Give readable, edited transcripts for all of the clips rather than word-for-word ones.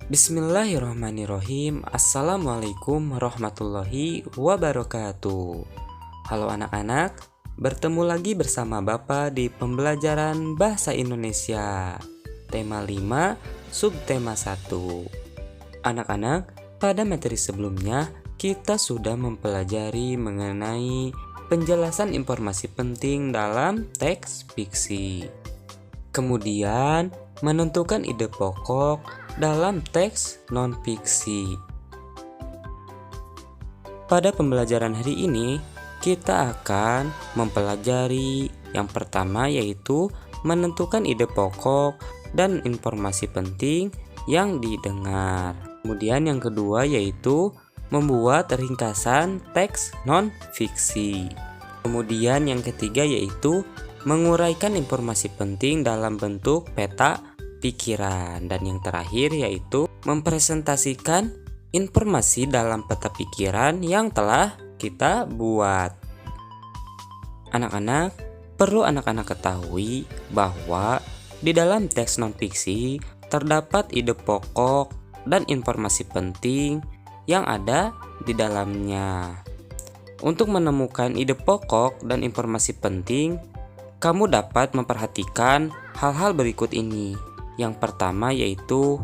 Bismillahirrahmanirrahim. Assalamualaikum warahmatullahi wabarakatuh. Halo anak-anak, bertemu lagi bersama Bapak di pembelajaran Bahasa Indonesia Tema 5, Subtema 1. Anak-anak, pada materi sebelumnya kita sudah mempelajari mengenai penjelasan informasi penting dalam teks fiksi. Kemudian, menentukan ide pokok dalam teks non-fiksi. Pada pembelajaran hari ini, kita akan mempelajari yang pertama yaitu menentukan ide pokok dan informasi penting yang didengar. Kemudian yang kedua yaitu membuat ringkasan teks non-fiksi. Kemudian yang ketiga yaitu menguraikan informasi penting dalam bentuk peta pikiran. Dan yang terakhir yaitu mempresentasikan informasi dalam peta pikiran yang telah kita buat. Anak-anak, perlu anak-anak ketahui bahwa di dalam teks non-fiksi terdapat ide pokok dan informasi penting yang ada di dalamnya. Untuk menemukan ide pokok dan informasi penting, kamu dapat memperhatikan hal-hal berikut ini. Yang pertama yaitu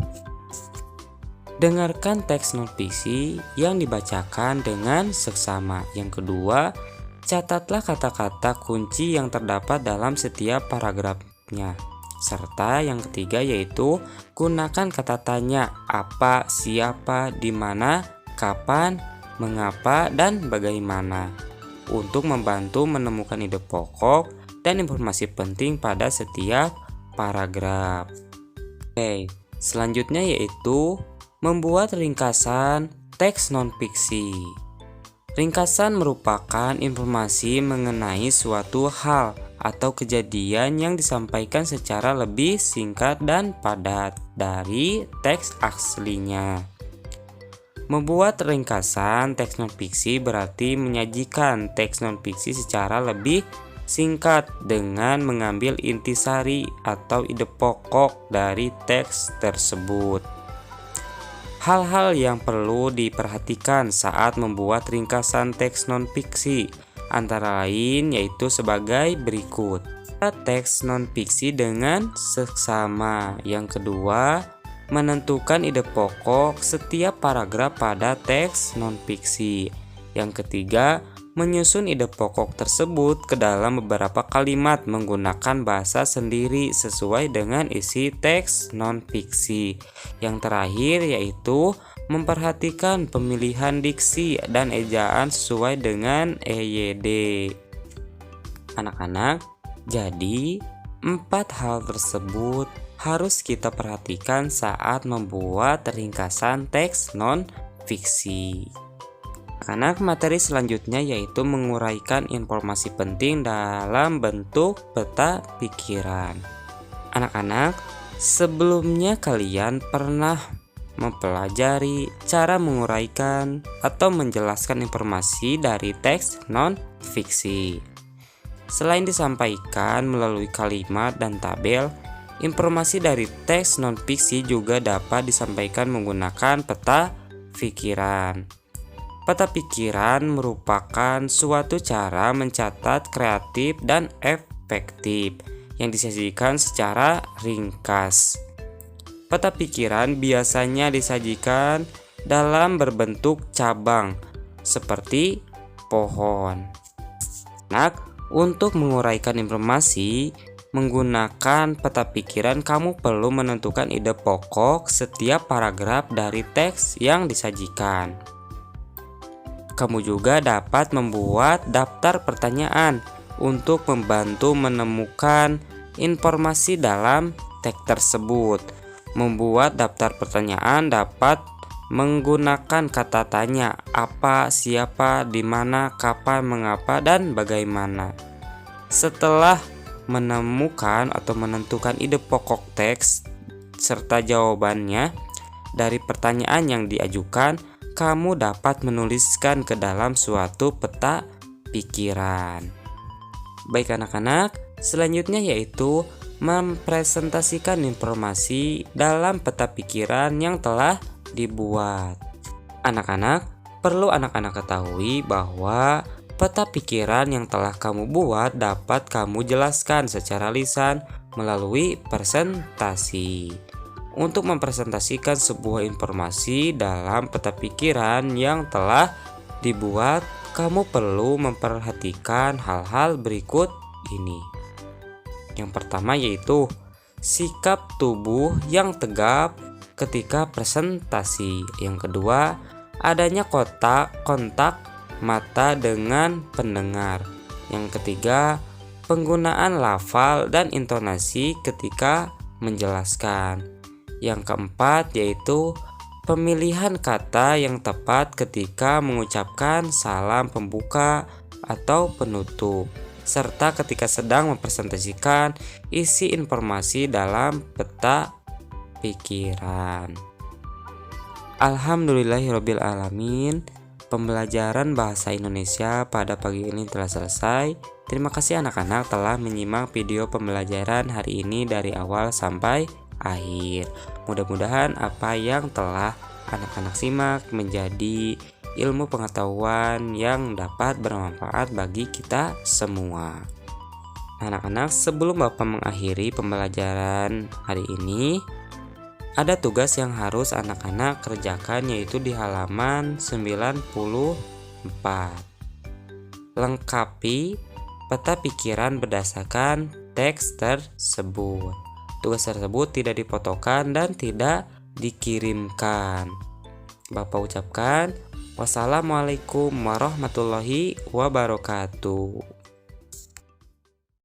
dengarkan teks non-fiksi yang dibacakan dengan seksama. Yang kedua, catatlah kata-kata kunci yang terdapat dalam setiap paragrafnya. Serta yang ketiga yaitu gunakan kata tanya apa, siapa, di mana, kapan, mengapa, dan bagaimana untuk membantu menemukan ide pokok dan informasi penting pada setiap paragraf. Oke, selanjutnya yaitu membuat ringkasan teks non-fiksi. Ringkasan merupakan informasi mengenai suatu hal atau kejadian yang disampaikan secara lebih singkat dan padat dari teks aslinya. Membuat ringkasan teks non-fiksi berarti menyajikan teks non-fiksi secara lebih singkat dengan mengambil intisari atau ide pokok dari teks tersebut. Hal-hal yang perlu diperhatikan saat membuat ringkasan teks non-fiksi antara lain yaitu sebagai berikut. Teks non-fiksi dengan seksama. Yang kedua, menentukan ide pokok setiap paragraf pada teks non-fiksi. Yang ketiga, menyusun ide pokok tersebut ke dalam beberapa kalimat menggunakan bahasa sendiri sesuai dengan isi teks non-fiksi. Yang terakhir yaitu memperhatikan pemilihan diksi dan ejaan sesuai dengan EYD. Anak-anak, jadi 4 hal tersebut harus kita perhatikan saat membuat ringkasan teks non-fiksi. Karena materi selanjutnya yaitu menguraikan informasi penting dalam bentuk peta pikiran. Anak-anak, sebelumnya kalian pernah mempelajari cara menguraikan atau menjelaskan informasi dari teks non-fiksi. Selain disampaikan melalui kalimat dan tabel, informasi dari teks non-fiksi juga dapat disampaikan menggunakan peta pikiran. Peta pikiran merupakan suatu cara mencatat kreatif dan efektif yang disajikan secara ringkas. Peta pikiran biasanya disajikan dalam berbentuk cabang seperti pohon. Nah, untuk menguraikan informasi menggunakan peta pikiran, kamu perlu menentukan ide pokok setiap paragraf dari teks yang disajikan. Kamu juga dapat membuat daftar pertanyaan untuk membantu menemukan informasi dalam teks tersebut. Membuat daftar pertanyaan dapat menggunakan kata tanya apa, siapa, di mana, kapan, mengapa, dan bagaimana. Setelah menemukan atau menentukan ide pokok teks serta jawabannya dari pertanyaan yang diajukan, kamu dapat menuliskan ke dalam suatu peta pikiran. Baik anak-anak, selanjutnya yaitu mempresentasikan informasi dalam peta pikiran yang telah dibuat. Anak-anak, perlu anak-anak ketahui bahwa peta pikiran yang telah kamu buat dapat kamu jelaskan secara lisan melalui presentasi. Untuk mempresentasikan sebuah informasi dalam peta pikiran yang telah dibuat, kamu perlu memperhatikan hal-hal berikut ini. Yang pertama yaitu sikap tubuh yang tegap ketika presentasi. Yang kedua, adanya kontak mata dengan pendengar. Yang ketiga, penggunaan lafal dan intonasi ketika menjelaskan. Yang keempat yaitu pemilihan kata yang tepat ketika mengucapkan salam pembuka atau penutup, serta ketika sedang mempresentasikan isi informasi dalam peta pikiran. Alhamdulillahirabbil alamin. Pembelajaran bahasa Indonesia pada pagi ini telah selesai. Terima kasih anak-anak telah menyimak video pembelajaran hari ini dari awal sampai akhir. Mudah-mudahan apa yang telah anak-anak simak menjadi ilmu pengetahuan yang dapat bermanfaat bagi kita semua. Anak-anak, sebelum Bapak mengakhiri pembelajaran hari ini, ada tugas yang harus anak-anak kerjakan, yaitu di halaman 94. Lengkapi peta pikiran berdasarkan teks tersebut. Tugas tersebut tidak difotokan dan tidak dikirimkan. Bapak ucapkan wassalamualaikum warahmatullahi wabarakatuh.